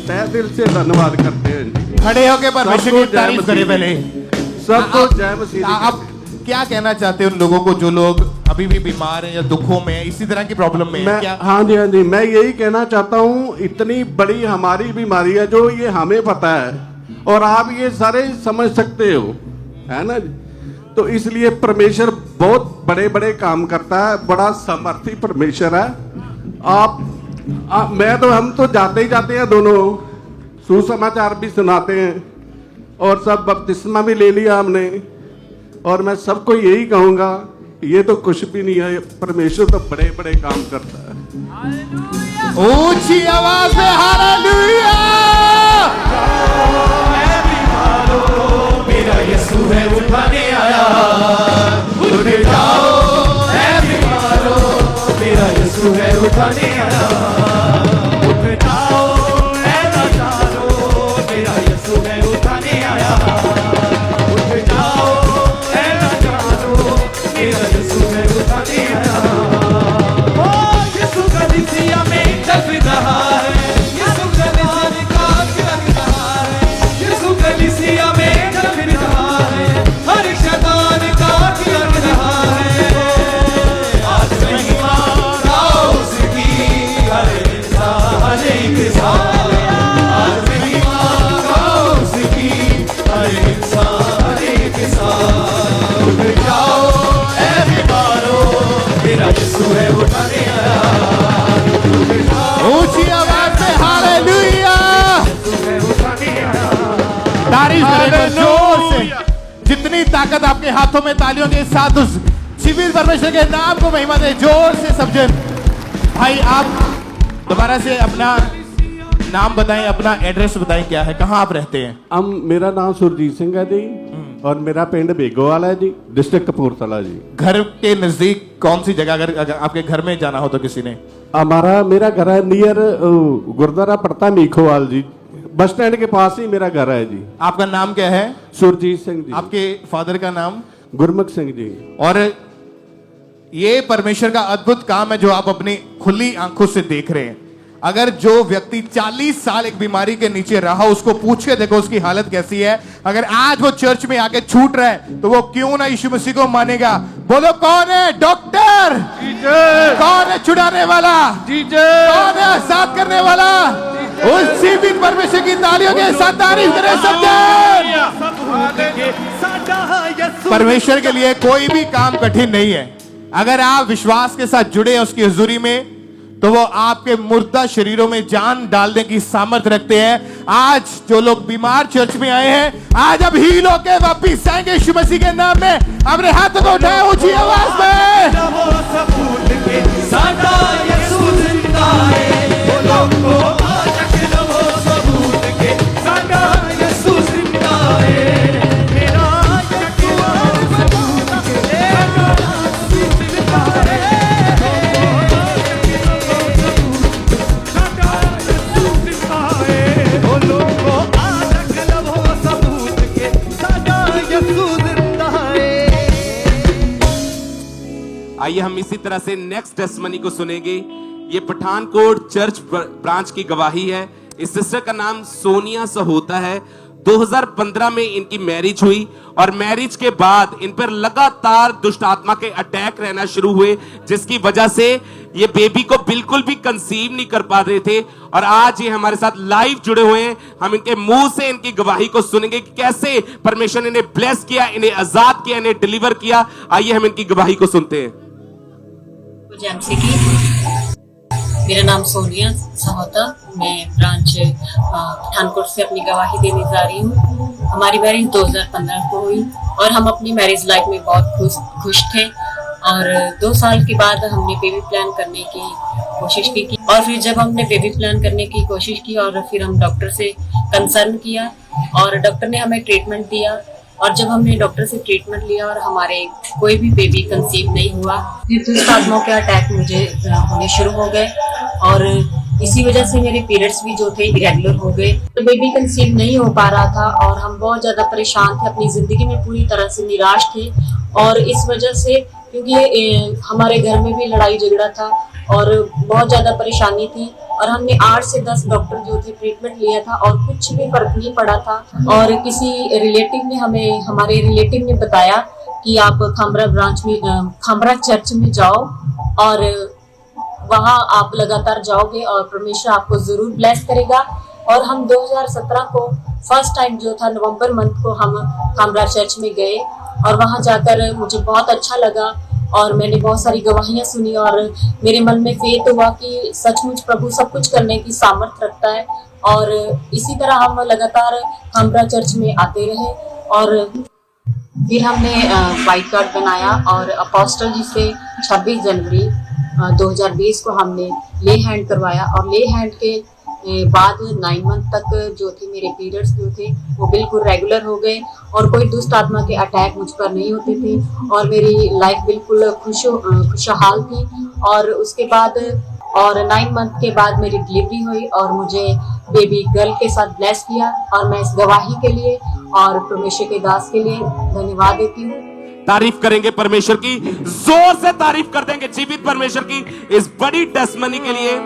तहे दिल से धन्यवाद करते हैं। खड़े होके परमेश्वर की तारीफ करें पहले। सबको जय मसीह। आप क्या कहना चाहते हैं उन लोगों को जो लोग अभी भी बीमार हैं या दुखों में हैं, इसी तरह की प्रॉब्लम में हैं? क्या? हाँ जी, मैं यही कहना चाहता हूँ, इतनी बड़ी हमारी बीमारी है जो ये हमें पता है और आप ये सारे समझ सकते हो, है ना जी? तो इसलिए परमेश्वर बहुत बड़े बड़े काम करता है, बड़ा समर्थी परमेश्वर है। हम तो जाते ही जाते हैं, दोनों सुसमाचार भी सुनाते हैं और सब बपतिस्मा भी ले लिया हमने। और मैं सबको यही कहूंगा, ये तो कुछ भी नहीं है, परमेश्वर तो बड़े बड़े काम करता है। ऊंची आवाज में हालेलुया! मेरा यीशु है उठाने आया, उठ जाओ ऐ बीमारो, मेरा यीशु है उठाने आया, उठ जाओ ऐ लाचारो, मेरा यीशु है उठाने आया, उठ जाओ ऐ लाचारो, मेरा यीशु है उठाने आया। ओ यीशु कलीसिया में चल रहा है, यीशु कलीसिया का चल रहा है, यीशु कलीसिया में ऊंची आवाज में हालेलुया! तारीफ करें जोर से, जितनी ताकत आपके हाथों में, तालियों के साथ उस जीवित परमेश्वर के नाम को महिमा दे। जोर से सब जन। भाई आप दोबारा से अपना नाम बताएं, अपना एड्रेस बताएं, क्या है, कहाँ आप रहते हैं? मेरा नाम सुरजीत सिंह है जी और मेरा पिंड बेगोवाल है जी, डिस्ट्रिक्ट कपूरथला जी। घर के नजदीक कौन सी जगह, अगर आपके घर में जाना हो तो किसी ने? मेरा घर है नियर गुरुद्वारा पड़ता मीखोवाल जी, बस स्टैंड के पास ही मेरा घर है जी। आपका नाम क्या है? सुरजीत सिंह जी। आपके फादर का नाम? गुरमुख सिंह जी। और ये परमेश्वर का अद्भुत काम है जो आप अपनी खुली आंखों से देख रहे हैं। अगर जो व्यक्ति 40 साल एक बीमारी के नीचे रहा, उसको पूछ के देखो उसकी हालत कैसी है। अगर आज वो चर्च में आके छूट रहा है तो वो क्यों ना यीशु मसीह को मानेगा? बोलो, कौन है डॉक्टर? कौन है छुड़ाने वाला? कौन है आजाद करने वाला? उस जीवित परमेश्वर की तालियों के साथ तारीफ करें सब जन। परमेश्वर के लिए कोई भी काम कठिन नहीं है। अगर आप विश्वास के साथ जुड़े हैं उसकी हुजूरी में, तो वो आपके मुर्दा शरीरों में जान डालने की सामर्थ्य रखते हैं। आज जो लोग बीमार चर्च में आए हैं, आज अब हील होके वापिस आएंगे यीशु मसीह के नाम में। अपने हाथों को उठाएं ऊंची आवाज में। आइए हम इसी तरह से नेक्स्ट टेस्टमनी को सुनेंगे। ये पठानकोट चर्च ब्रांच की गवाही है। इस सिस्टर का नाम सोनिया सहोता है। 2015 में इनकी मैरिज हुई और मैरिज के बाद इन पर लगातार दुष्ट आत्मा के अटैक रहना शुरू हुए, जिसकी वजह से ये बेबी को बिल्कुल भी कंसीव नहीं कर पा रहे थे। और आज ये हमारे साथ लाइव जुड़े हुए हैं। हम इनके मुंह से इनकी गवाही को सुनेंगे कि कैसे परमेश्वर ने इन्हें ब्लेस किया, इन्हें आजाद किया, इन्हें डिलीवर किया। आइए हम इनकी गवाही को सुनते हैं। मेरा नाम सोनिया सहोता, मैं ब्रांच पठानकोट से अपनी गवाही देने जा रही हूँ। हमारी मैरिज 2015 को हुई और हम अपनी मैरिज लाइफ में बहुत खुश थे। और 2 साल के बाद हमने बेबी प्लान करने की कोशिश की और फिर जब हमने बेबी प्लान करने की कोशिश की और फिर हम डॉक्टर से कंसर्न किया और डॉक्टर ने हमें ट्रीटमेंट दिया और जब हमने डॉक्टर से ट्रीटमेंट लिया और हमारे कोई भी बेबी कंसीव नहीं हुआ, फिर दुष्ट आत्माओं के अटैक मुझे होने शुरू हो गए और इसी वजह से मेरे पीरियड्स भी जो थे इरेगुलर हो गए। तो बेबी कंसीव नहीं हो पा रहा था और हम बहुत ज्यादा परेशान थे, अपनी जिंदगी में पूरी तरह से निराश थे और इस वजह से क्योंकि हमारे घर में भी लड़ाई झगड़ा था और बहुत ज्यादा परेशानी थी और हमने 8 से 10 डॉक्टर जो थे ट्रीटमेंट लिया था और कुछ भी फर्क नहीं पड़ा था और किसी रिलेटिव ने हमारे रिलेटिव ने बताया कि आप खामरा ब्रांच में खामरा चर्च में जाओ और वहाँ आप लगातार जाओगे और परमेश्वर आपको जरूर ब्लेस करेगा। और हम 2017 को फर्स्ट टाइम जो था नवंबर मंथ को हम खामरा चर्च में गए और वहाँ जाकर मुझे बहुत अच्छा लगा और मैंने बहुत सारी गवाहियां सुनी और मेरे मन में फेथ हुआ कि सचमुच प्रभु सब कुछ करने की सामर्थ्य रखता है और इसी तरह हम लगातार खामरा चर्च में आते रहे और फिर हमने वाइट कार्ड बनाया और अपोस्टल जी से 26 जनवरी 2020 को हमने ले हैंड करवाया और ले हैंड के बाद 9 मंथ तक जो थे मेरे पीरियड्स जो थे वो बिल्कुल रेगुलर हो गए और कोई दुष्ट आत्मा के अटैक मुझ पर नहीं होते थे और मेरी लाइफ बिल्कुल खुशहाल थी। और उसके बाद और 9 मंथ के बाद मेरी डिलीवरी हुई और मुझे बेबी गर्ल के साथ ब्लेस किया और मैं इस गवाही के लिए और परमेश्वर के दास के लिए धन्यवाद देती हूँ। तारीफ करेंगे परमेश्वर की, जोर से तारीफ कर देंगे जीवित परमेश्वर की इस बड़ी टेस्टमनी के लिए।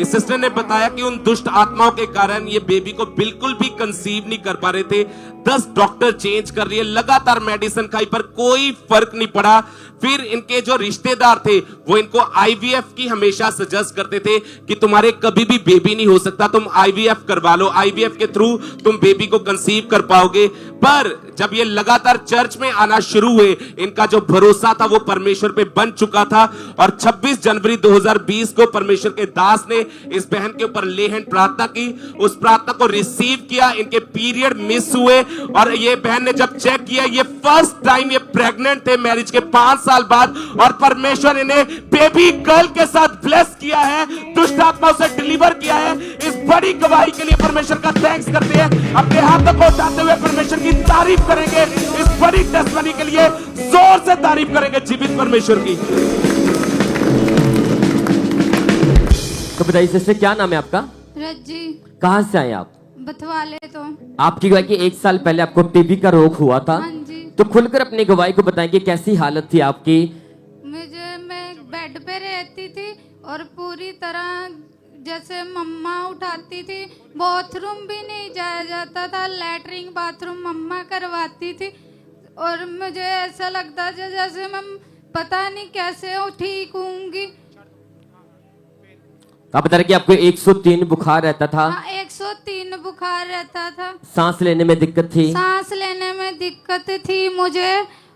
इस सिस्टर ने बताया कि उन दुष्ट आत्माओं के कारण ये बेबी को बिल्कुल भी कंसीव नहीं कर पा रहे थे। 10 डॉक्टर चेंज कर रही है, लगातार मेडिसिन खाई पर कोई फर्क नहीं पड़ा। फिर इनके जो रिश्तेदार थे वो इनको आईवीएफ की हमेशा सजेस्ट करते थे कि तुम्हारे कभी भी बेबी नहीं हो सकता, तुम आईवीएफ करवा लो, आईवीएफ के थ्रू तुम बेबी को कंसीव कर पाओगे। पर जब ये लगातार चर्च में आना शुरू हुए, इनका जो भरोसा था वो परमेश्वर पे बन चुका था और 26 जनवरी 2020 को परमेश्वर के दास ने इस बहन के ऊपर ले हैंड प्रार्थना की, उस प्रार्थना को रिसीव किया। इनके पीरियड मिस हुए और ये बहन ने जब चेक किया, ये फर्स्ट टाइम ये प्रेग्नेंट थे मैरिज के 5 साल बाद और परमेश्वर इन्हें बेबी गर्ल के साथ ब्लेस किया है, दुष्ट आत्माओं से डिलीवर किया है। इस बड़ी गवाही के लिए परमेश्वर का थैंक्स करते हैं, अपने हाथों को उठाते हुए परमेश्वर की तारीफ करेंगे। इस बड़ी टेस्टमनी के लिए जोर से तारीफ करेंगे जीवित परमेश्वर की। तो बताइए सिस्टर, क्या नाम है आपका? रज्जी। कहाँ से आए आप? बथवाले। तो आपकी गवाही कि 1 साल पहले आपको टीबी का रोग हुआ था। हाँ जी। तो खुलकर अपनी गवाही को बताएं कि कैसी हालत थी आपकी? मैं बेड पे रहती थी और पूरी तरह जैसे मम्मा उठाती थी, बाथरूम भी नहीं जाया जाता था, लैटरिन बाथरूम मम्मा करवाती थी और मुझे ऐसा लगता था जैसे मैं पता नहीं कैसे ठीक होंगी। आप बता रहे कि आपको 103 बुखार रहता था? 103 बुखार रहता था। सांस लेने में दिक्कत थी? सांस लेने में दिक्कत थी मुझे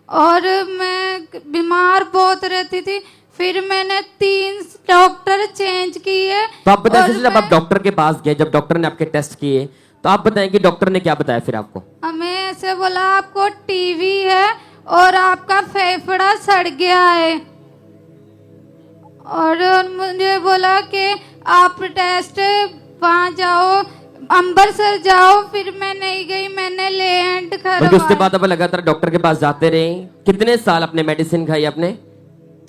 और मैं बीमार बहुत रहती थी। फिर मैंने 3 डॉक्टर चेंज किए। तो आप बताइए जब आप डॉक्टर के पास गए, जब डॉक्टर ने आपके टेस्ट किए, तो आप बताएं कि डॉक्टर ने क्या बताया फिर आपको? हमें ऐसे बोला आपको टीबी है और आपका फेफड़ा सड़ गया है और मुझे बोला कि आप टेस्ट वहाँ जाओ, अम्बरसर जाओ। फिर मैं नहीं गई, मैंने ले हैंड करवाया। उसके बाद अब लगातार डॉक्टर के पास जाते रहे। कितने साल अपने मेडिसिन खाई आपने?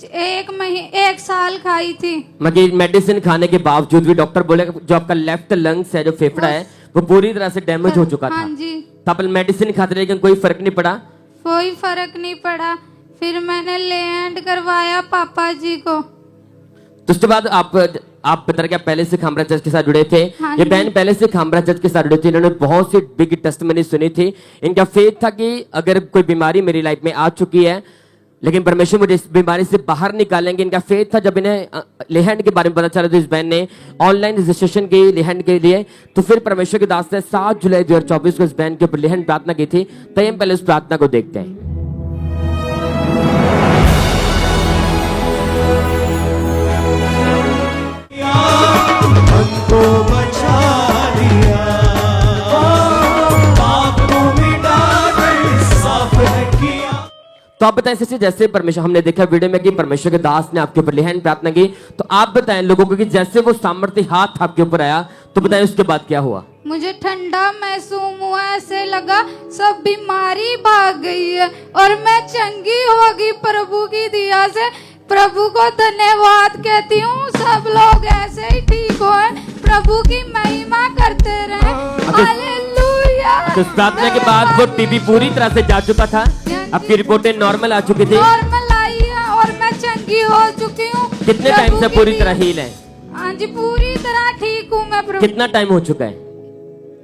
1 साल खाई थी। मगर मेडिसिन खाने के बावजूद भी डॉक्टर बोले जो आपका लेफ्ट लंग्स है, जो फेफड़ा है, वो पूरी तरह से डैमेज हो चुका था। हाँ जी। तो आप मेडिसिन खाते रहे लेकिन कोई फर्क नहीं पड़ा? कोई फर्क नहीं पड़ा। फिर मैंने ले हैंड करवाया पापा जी को। तो उसके बाद आप बता रहे कि आप पहले से खामरा चर्च के साथ जुड़े थे। हाँ ये बहन पहले से खामरा चर्च के साथ जुड़े थे, इन्होंने बहुत सी बिग टेस्टमनी सुनी थी। इनका फेथ था कि अगर कोई बीमारी मेरी लाइफ में आ चुकी है लेकिन परमेश्वर मुझे इस बीमारी से बाहर निकालेंगे। इनका फेथ था। जब इन्हें लेहैंड के बारे में पता चला तो इस बहन ने ऑनलाइन रजिस्ट्रेशन की लेहैंड के लिए। तो फिर परमेश्वर के दास ने 7 जुलाई 2024 को इस बहन के ऊपर लेहैंड प्रार्थना की थी। तो हम पहले उस प्रार्थना को देखते हैं। हमको बचा लिया, पाप को मिटा कर साफ किया। तो आप बताएं सिस्टर, जैसे परमेश्वर, हमने देखा वीडियो में कि परमेश्वर के दास ने आपके ऊपर लेहन प्रार्थना की, तो आप बताएं लोगों को कि जैसे वो सामर्थ्य हाथ आपके ऊपर आया, तो बताएं उसके बाद क्या हुआ। मुझे ठंडा महसूस हुआ, ऐसे लगा सब बीमारी भाग गई है और मैं चंगी होगी प्रभु की दया से। प्रभु को धन्यवाद कहती हूँ। सब लोग ऐसे ही ठीक हो, प्रभु की महिमा करते रहे। हालेलुया। तो इस प्रार्थना के बाद वो टीबी पूरी तरह से जा चुका था, आपकी रिपोर्टें नॉर्मल आ चुकी थी, नॉर्मल आई है और मैं चंगी हो चुकी हूँ। कितने टाइम से पूरी तरह हील है? हाँ जी, पूरी तरह ठीक हूँ मैं प्रभु। कितना टाइम हो चुका है?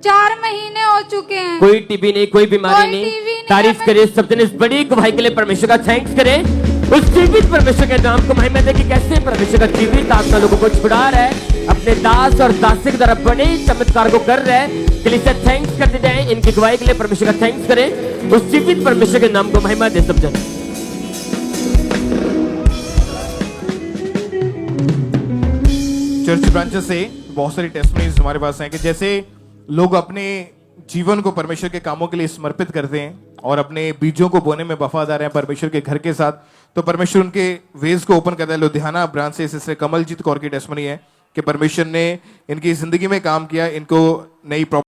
4 महीने हो चुके हैं। कोई टीबी नहीं, कोई बीमारी कोई नहीं। टीबी नहीं तारीफ है। करें सब जने इस बड़ी गवाही के लिए परमेश्वर का थैंक्स करें। उस जीवित परमेश्वर के नाम को महिमा दे कि कैसे परमेश्वर का जीवित आत्मा लोगों को छुड़ा रहा है, अपने दास और दासी की तरफ बड़े चमत्कार को कर रहा है। इसलिए इसे थैंक्स करते जाएं, इनकी गवाही के लिए परमेश्वर का थैंक्स करें। उस जीवित परमेश्वर के नाम को महिमा दे सब जन। चर्च ब्रांचेस से बहुत सारी टेस्टमनीज हमारे पास हैं कि जैसे लोग अपने जीवन को परमेश्वर के कामों के लिए समर्पित करते हैं और अपने बीजों को बोने में वफादार हैं परमेश्वर के घर के साथ, तो परमेश्वर उनके वेज को ओपन करता है। लुधियाना ब्रांच से इससे कमलजीत कौर की टेस्टमनी है कि परमेश्वर ने इनकी जिंदगी में काम किया, इनको नई